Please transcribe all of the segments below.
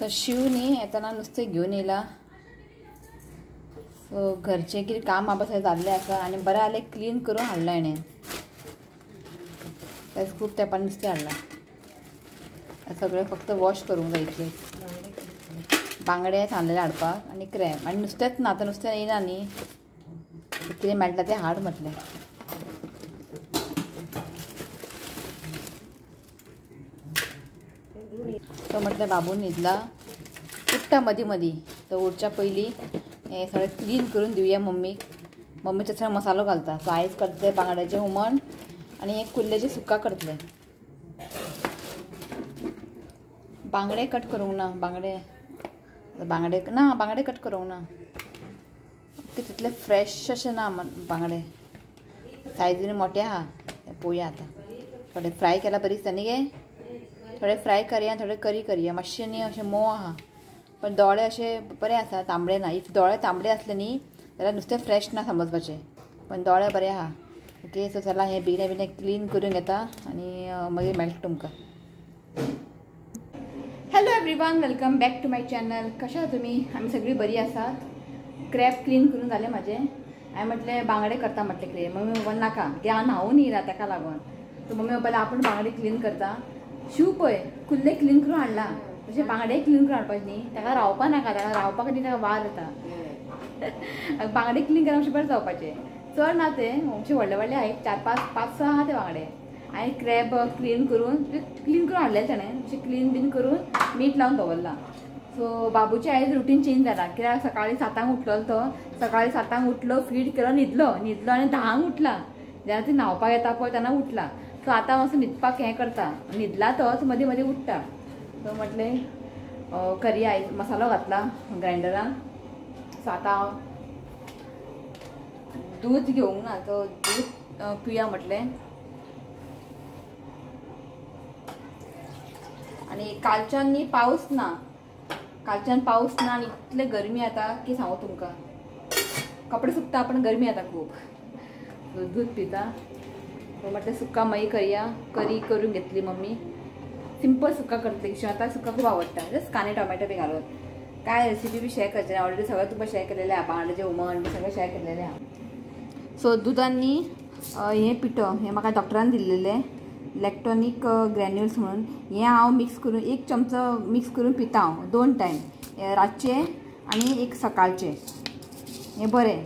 So Shiv न्ही येताना नुस्तें घेवन येयला. सो घरचें कितें काम बाबा थंय जाल्लें आसा आनी बरें जालें क्लीन करून हाडलां इणें. तेच खूब तेंपान नुस्तें हाडलां. सगळें फक्त वॉश करूंक जाय इतलें. बांगडे सांगलेले हाडपाक आनी क्रॅब आनी नुस्तेंच ना. आतां नुस्तें येयना न्ही, कितें मेळटा तें हाड म्हटलें. तो म्हटलें बाबू न्हिदला, उठ्ठा मदीं मदीं. तो उठच्या पयलीं हें सगळें क्लीन करून दिवया मम्मीक. मम्मी थंयसर मसालो घालता. सो आयज करतलें बांगड्याचें हुमण आनी एक कुल्ल्याचें सुक्का करतलें. बांगडे कट करूंक ना. बांगडे कट करूंक ना. तितले फ्रेश अशें ना बांगडे. सायजीन मोठे आहा. पळोवया आतां. थोडे फ्राय केल्यार बरी दिसता न्ही गे. थोडे फ्राय करया, थोडे करी करया. मातशें न्ही अशें मोव आहा. पण दोळे अशे बरे आसा, तांबडे ना. इफ दोळे तांबडे असले न्ही जाल्यार नुस्तें फ्रेश ना समजपाचें. पण दोळे बरे आहा. ओके. सो चला हें बेगीन क्लीन करून घेता आनी मागीर मेळटा तुमकां. Hello everyone, welcome back to my channel. कशें आहा तुमी? आमी सगळीं बरी आसात. क्रॅब क्लीन करून जालें म्हाजें. हांवें म्हटलें बांगडे करता म्हटलें क्लीन. मम्मी म्हणपाक नाका की हांव न्हांवून येयला ताका लागून. सो मम्मी म्हणपाक आपूण बांगडे क्लीन करता. शिव पळय कुल्ले क्लीन करून हाडला. तशें बांगडे क्लीन करून हाडपाचें न्ही. ताका रावपा नाका. ताका रावपाक न्ही ताका वाज येता. बांगडे क्लीन केल्यार मातशें बरें जावपाचें. चड ना ते अशे व्हडले व्हडले आहाय. 4-5 आहा ते बांगडे. हांवें क्रॅब क्लीन करून हाडलेले ताणें. अशें क्लीन बीन करून मीठ लावन दवरला. सो बाबूचें आयज रुटीन चेंज जाला. कित्याक सकाळीं 7 उठलो तो. सकाळीं 7 उठलो, फीड केलो, न्हिदलो आनी 10 उठला. जेन्ना ती न्हांवपाक येता पळय तेन्ना उठला. सो आतां मातसो न्हिदपाक हें करता. न्हिदला तोच मदीं मदीं उठटा. सो म्हटलें करया. आयज मसालो घातला ग्रायंडरान. सो आतां दूद घेवंक ना. तो दूद पिवया म्हटलें. आनी कालच्यान न्ही पावस ना. आनी इतले गरमी आता की सांगू तुमकां. कपडे सुकता पण गरमी आता खूब. दूद पिता. म्हटलें सुक्का मागीर करया. करी करून घेतली मम्मी. सिंपल सुक्का करतली. आतां सुक्का खूब आवडटा. जस्ट कांदे टोमॅटो बी घालून. काय रेसिपी बी शेअर करचें ना. ऑलरेडी सगळें तुमकां शेअर केलेलें आहा. बांगड्याचें हुमण बी सगळें शेअर केलेलें आहा. सो दुदान न्ही हें पिठो हें म्हाका डॉक्टरान दिल्लेलें. इलेक्ट्रॉनिक ग्रॅन्युल्स म्हणून. हें हांव मिक्स करून 1 चमचो मिक्स करून पिता हांव 2 टायम. रातचे आनी एक सकाळचें. हें बरें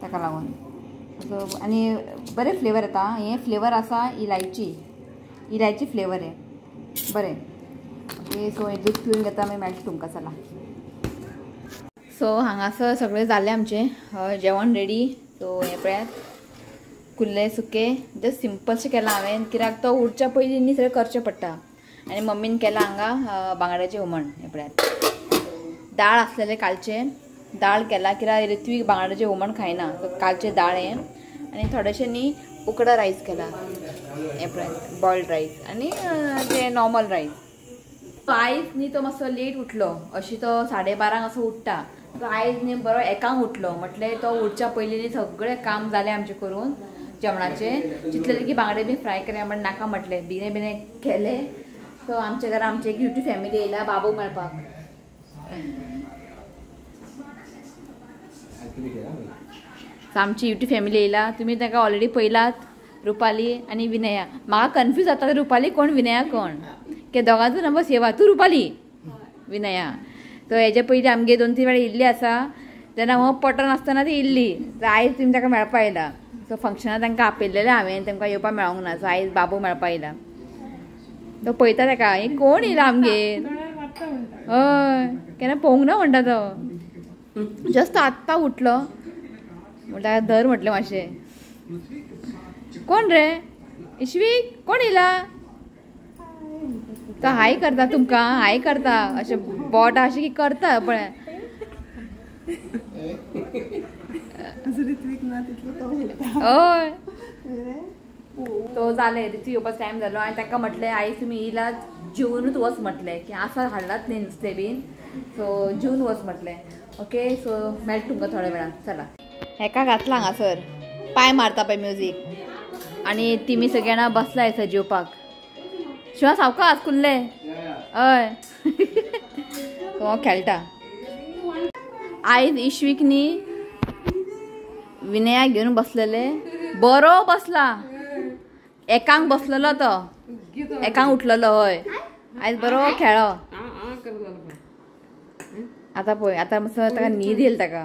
ताका लागून. सो आनी बरें फ्लेवर येता. हें फ्लेवर आसा इलायची फ्लेवर हें बरें. ओके. सो हें दूद पिवन घेता मागीर मेळटा तुमकां. चला. सो हांगासर सगळें जालें आमचें. जेवण रेडी. सो हें पळयात कुल्ले सुके. जस्ट सिंपलशें केलां हांवें. कित्याक तो उठच्या पयलीं न्ही सगळें करचें पडटा. आनी मम्मीन केलां हांगा बांगड्याचें हुमण. हें पळयात. दाळ आसलेलें कालचें. दाळ केला कित्याक ऋत्वीक बांगड्याचें हुमण खायना. सो कालचें दाळ हें आनी थोडेशें न्ही उकडा रायस केला. हें पळयात बॉयल्ड रायस आनी तें नॉर्मल रायस. सो आयज न्ही तो मातसो लेट उठलो. अशी तो 12:30 असो उठ्ठा. तो आयज न्ही बरो 1 उठलो. म्हटलें तो उठच्या पयलीं न्ही सगळें काम जालें आमचें करून जेवणाचें. चिंतलेलें की बांगडे बी फ्राय करया पण नाका म्हटलें. बिने केले. सो आमच्या घरा आमची एक युट्यूब फॅमिली येयला बाबू मेळपाक. आमची युट्यूब फॅमिली येयला. तुमी ताका ऑलरेडी पळयलात. रुपाली आनी विनया. म्हाका कन्फ्यूज जाता रुपाली कोण विनया कोण. की दोगांचो नंबर सेव आहा. तूं रुपाली विनया. तो हेजे पयलीं आमगे 2-3 वेळा येयल्ली आसा. तेन्ना हो पटन आसतना ती येयल्ली. सो आयज तुमी ताका मेळपा येयला. सो फंक्शनाक तांकां आपयल्लेलें हांवें. तांकां येवपाक मेळोंक ना. सो आयज बाबू मेळपा येयला. तो पळयता ताका हें कोण येयला आमगेर. हय केन्ना पळोवंक ना म्हणटा तो. जस्ट आत्तां उठलो. म्हणटा धर म्हटलें मातशें. कोण रे इश्वीक कोण येयला. तो हाय करता तुमकां. हाय करता अशें बोट अशें की करता पळय. हय तो जालें. ऋतू येवपाचो टायम जालो आनी ताका म्हटलें आयज तुमी येयलात जेवनूच वच म्हटलें. की आसा हाडलात न्ही नुस्तें बीन. सो जेवन वच म्हटलें. ओके. सो मेळटा तुमकां थोड्या वेळान. चला. हेका घातला हांगासर. पांय मारता पळय म्युजीक. आनी तिमी सगळीं जाणां बसला थंय जेवपाक. शिवा सावकास कुल्ले. हय तो खेळटा. आयज इश्वीक न्ही विनयाक घेवन बसलेले. बरो बसला. एकांक बसलेलो तो, एकांक उठलेलो. हय आयज बरो खेळ्ळो. आता पळय आता मस्त ताका न्हीद येयली ताका.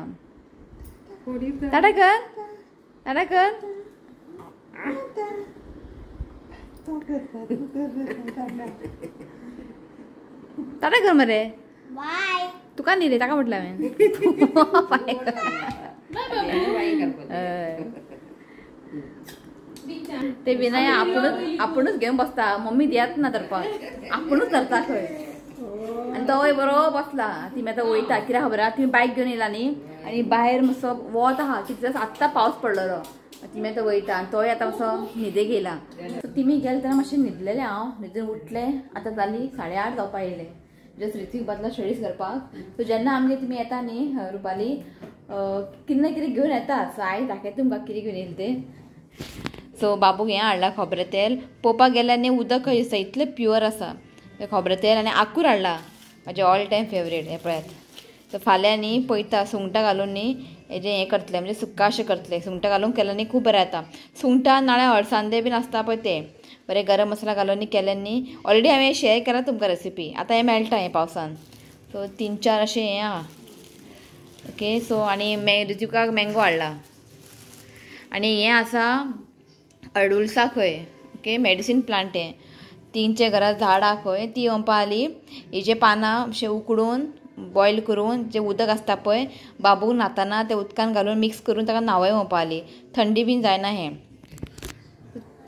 टाटा कर, टाटा कर. टाटा कर मरे. तुका न्ही रे ताका म्हटलं हांवें. ते विनय आपुणूच घेवन बसता. मम्मी दियात ना धरपाक, आपुणूच धरता खंय. आनी तो बरो बसला. ती आतां वयता. कित्याक खबर आहा, तुमी बायक घेवन येयला न्ही आनी भायर मातसो वत आहा. कितें आत्तां पावस पडलेलो. तिमी आतां वयता आनी तोय आतां मातसो न्हिदेक येयला. सो तिमी गेले तेन्ना मातशें न्हिदलेलें हांव. न्हिदून उठलें. आतां जाली 8:30 जावपा येयले. जस्ट रितीक बसला स्टडीज करपाक. सो जेन्ना आमगे तुमी येता न्ही रुपाली, कितें ना कितें घेवन येता. सो आयज दाखयता तुमकां कितें घेवन येयलें तें. सो बाबूक हें हाडलां खोबरें तेल. पळोवपाक गेल्यार न्ही उदक कशें दिसता, इतलें प्युअर आसा. खोबरें तेल आनी आकूर हाडला, म्हाजें ऑल टायम फेवरेट. हें पळयात. सो फाल्यां न्ही पळयता सुंगटां घालून न्ही हेजें हें करतलें, म्हणजे सुक्का अशें करतलें. सुंगटां घालून केलें न्ही खूब बरें जाता. सुंगटां नाल्यार अळसांदे बीन आसता पळय तें बरें गरम मसाला घालून न्ही केलें न्ही. ऑलरेडी हांवें शेअर केला तुमकां रेसिपी. आतां हें मेळटा हें पावसान. सो 3-4 अशें हें आहा. ओके. सो आनी ऋतुकाक मँगो हाडला. आनी हें आसा अडुळसा खंय. ओके. मेडिसीन प्लांट हें. तिंचे घरात झाड आहा खंय. ती व्हरपा आली. हेजे पानां अशें उकडून बॉयल करून जें उदक आसता पळय बाबूक न्हाताना ते उदकान घालून मिक्स करून ताका न्हावय व्हरपा आली. थंडी बीन जायना हें.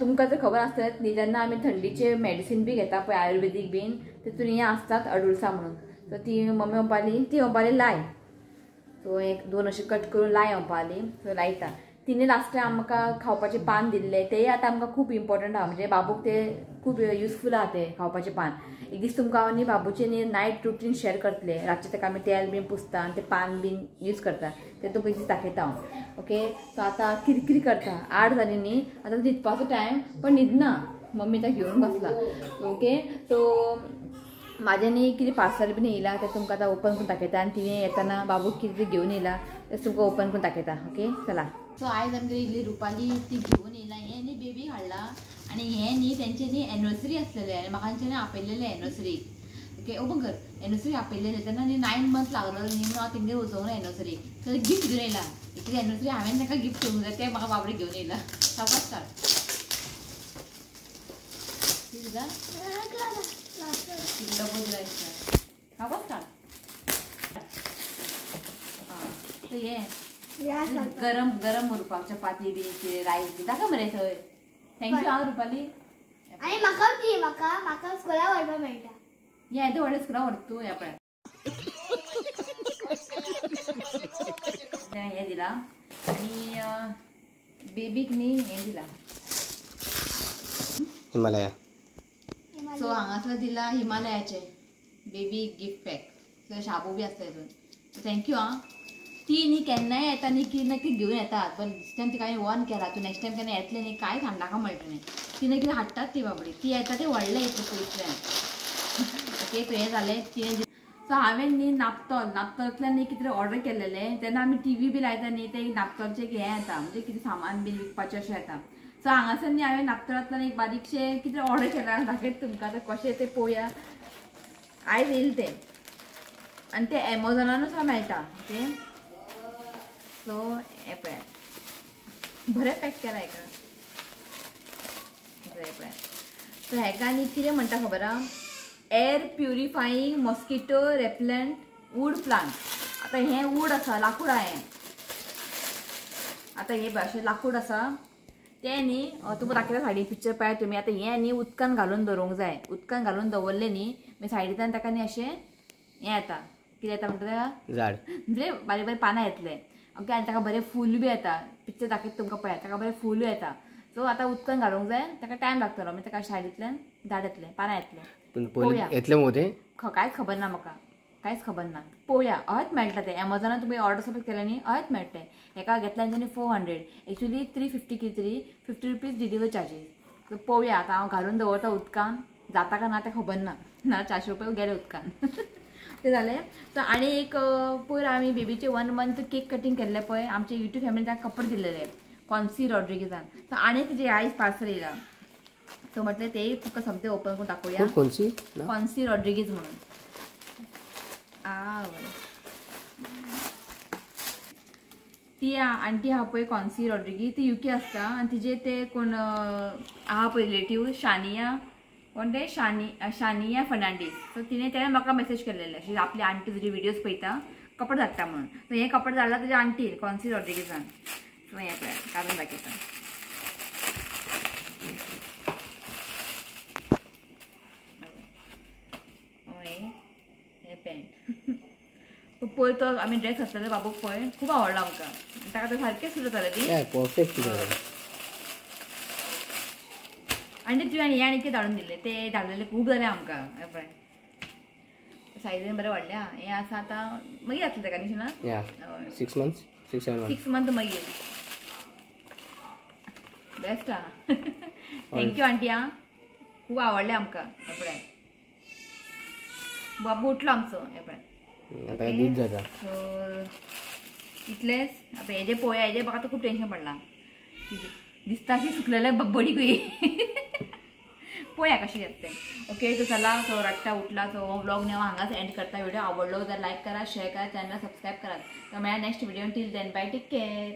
तुमकां तर खबर आसतलें न्ही, जेन्ना आमी थंडीचे मेडिसीन बी घेता पळय आयुर्वेदीक बीन, तितून हें आसतात अडुळसा म्हणून. सो ती मम्मी व्हरपा आली. ती व्हरपा आली लाय. सो 1-2 अशें कट करून लाय व्हरपा आली. सो लायता. तिने लास्ट टायम आमकां खावपाचें पान दिल्लें. तेय आतां आमकां खूब इम्पॉर्टंट आहा. म्हणजे बाबूक ते खूब युजफूल आहा तें खावपाचें पान. एक दीस तुमकां हांव न्ही बाबूचें न्ही नायट रुटीन शेअर करतलें. रातचें ताका आमी तेल बीन पुसता आनी तें पान बीन यूज करता. तें तुमकां एक दीस दाखयता हांव. ओके. सो आतां किरकिरी करता. 8 जालीं न्ही. आतां न्हिदपाचो टायम पण न्हिदना. मम्मी ताका घेवन बसला. ओके. सो म्हाजें न्ही कितें पार्सल बीन येयलां तें तुमकां आतां ओपन करून दाखयता. आनी तिणें येताना बाबूक कितें घेवन येयलां तें तुमकां ओपन करून दाखयता. ओके. चला. सो आयज आमगे इल्ली रुपाली ती घेवन येयला. हें न्ही बेबी हाडला. आनी हें न्ही तेंचें न्ही एनिवर्सरी आसलेलें आनी म्हाका तेंच्यांनी आपयलेलें एनिवर्सरी. ओके. ओपन कर. एनिवर्सरी आपयलेलें तेन्ना न्ही 9 मंथ लागलेलो न्ही म्हणून हांव तेंगेर वचोंक ना एनिवर्सरी. सो गिफ्ट घेवन येयला. कितें एनिवर्सरी हांवें ताका गिफ्ट करूंक जाय तें म्हाका बाबडे घेवन येयला. सावकाश स्टार्ट. गरम गरम उरपाक चपाती बी रायस बी दाखय मरे थंय. थँक्यू हांव रुपाली. आनी म्हाका दी म्हाका स्कुला व्हरपा मेळटा. या येदो व्हडले स्कुला व्हरता तूं. ह्या पळय हें दिला. आनी बेबीक न्ही हें दिला हिमालया. सो हांगासर दिला हिमालयाचे बेबी गिफ्ट पॅक. सो शाबू बी आसता हितून. थँक्यू हां. ती न्ही केन्नाय येता न्ही कितें ना कितें घेवन येतात. पण दिस टायम तिका हांवें वॉर्न केला तूं नेक्स्ट टायम केन्ना येतलें न्ही कांयच हाडनाका म्हणटा. तिने कितें हाडटात ती बाबडी. ती येता तें व्हडलें येतलें पयसल्यान. ओके. सो हें जालें. तिणें सो हांवें न्ही नापतोलांतल्यान न्ही कितें ऑर्डर केल्लेलें. तेन्ना आमी टीव्ही बी लायता न्ही ते नापतोलचें हें येता म्हणजे कितें सामान बीन विकपाचें अशें येता. सो हांगासर न्ही हांवें नापतोलांतल्यान एक बारीकशें कितें ऑर्डर केलां दाखयता तुमकां. आतां कशें तें पळोवया. आयज येयलें तें आनी तें एमेझॉनानूच मेळटा. ओके. सो हें पळयात बरें पॅक केलां हेका. पळयात. सो हेका न्ही कितें म्हणटा खबर आहा. Air purifying mosquito repellent wood plant. आतां हें वूड आसा लाकूड आहा. हें आतां हें अशें लाकूड आसा तें न्ही तुमकां दाखयता सायडीन पिक्चर पळयात तुमी. आतां हें न्ही उदकान घालून दवरूंक जाय. उदकान घालून दवरलें न्ही मागीर सायडींतल्यान ताका न्ही अशें हें येता. कितें येता म्हणटा ताका झाड म्हणजे बारीक बारीक पानां येतले. ओके. आनी ताका बरें फूल बी येता. पिक्चर दाखयता तुमकां पळयात. ताका बरें फूल येता. सो आतां उदकान घालूंक जाय. ताका टायम लागतलो मागीर ताका सायडींतल्यान झाड येतलें पानां येतलें. पळोवया येतलें मगो तें. कांयच खबर ना म्हाका. कांयच खबर ना. पळोवया. हयच मेळटा तें. एमेझॉनान तुमी ऑर्डर सपोज केलें न्ही हयच मेळटा. हेका घेतल्या तेंच्यांनी 400. एक्चुअली 350 कितें तरी 50 रुपीज डिलिव्हरी चार्जीस. सो पळोवया. आतां हांव घालून दवरता उदकान जाता का ना ते खबर ना 400 रुपये गेले उदकान ते झाले. तर आणि एक पयर आम्ही बेबीचे 1 मंथ केक कटिंग केल्ले पळय आमचे युट्यूब फॅमिली ताका कपडे दिलेले कॉन्सी रॉड्रिगीजान. तर आणि तिचे आयज पार्सल येयला तो म्हटले ते तुका समते ओपन करून दाखवूया. कॉन्सी रॉड्रिगीज म्हणून ती आंटी हा पळय कॉन्सी रॉड्रिगीज ती UK आसता आणि तिचे ते कोण हा पळय रिलेटिव्ह शानिया कोण ते शानिया फर्नांडीस. तर तिने म्हाका मेसेज केलेले अशी आपली आंटी तुझे व्हिडिओज पळयता कपडे धाडटा म्हणून. तर हे कपडे धाडला तुझ्या आंटी कॉन्सी रॉड्रिगीजान. तर हे पळय काढून दाखयता. हे पॅन्ट पळय तो आम्ही ड्रेस घातलेलो बाबूक पळय खूप आवडला आमकां. ताका तर सारकें सुरू जालें ती परफेक्ट. आणि तुवें हे आनी कितें धाडून दिले ते धाडलेले खूब जाले आमकां. पळय सायझीन बरें वाडल्या. हे आसा आतां मागीर घातलें ताका न्ही ना 6 मंथ मागीर बेस्ट हा. थँक्यू आंटी हा खूब आवडलें आमकां. हे पळय बाबू उठलो आमचो. हे पळय इतलेच. आता हेजे पळोवया हेजे म्हाका खूब टेन्शन पडलां दिसता अशी सुकलेले बडी खंय पळोवया कशें घेता तें. ओके तो चला तो रडटा उठला. तो व्लॉग हांव हांगाच एंड करता. व्हिडिओ आवडलो तर लाईक करा शेअर करा चॅनल सबस्क्राईब करा. तर मेळ्या next video till then bye take care.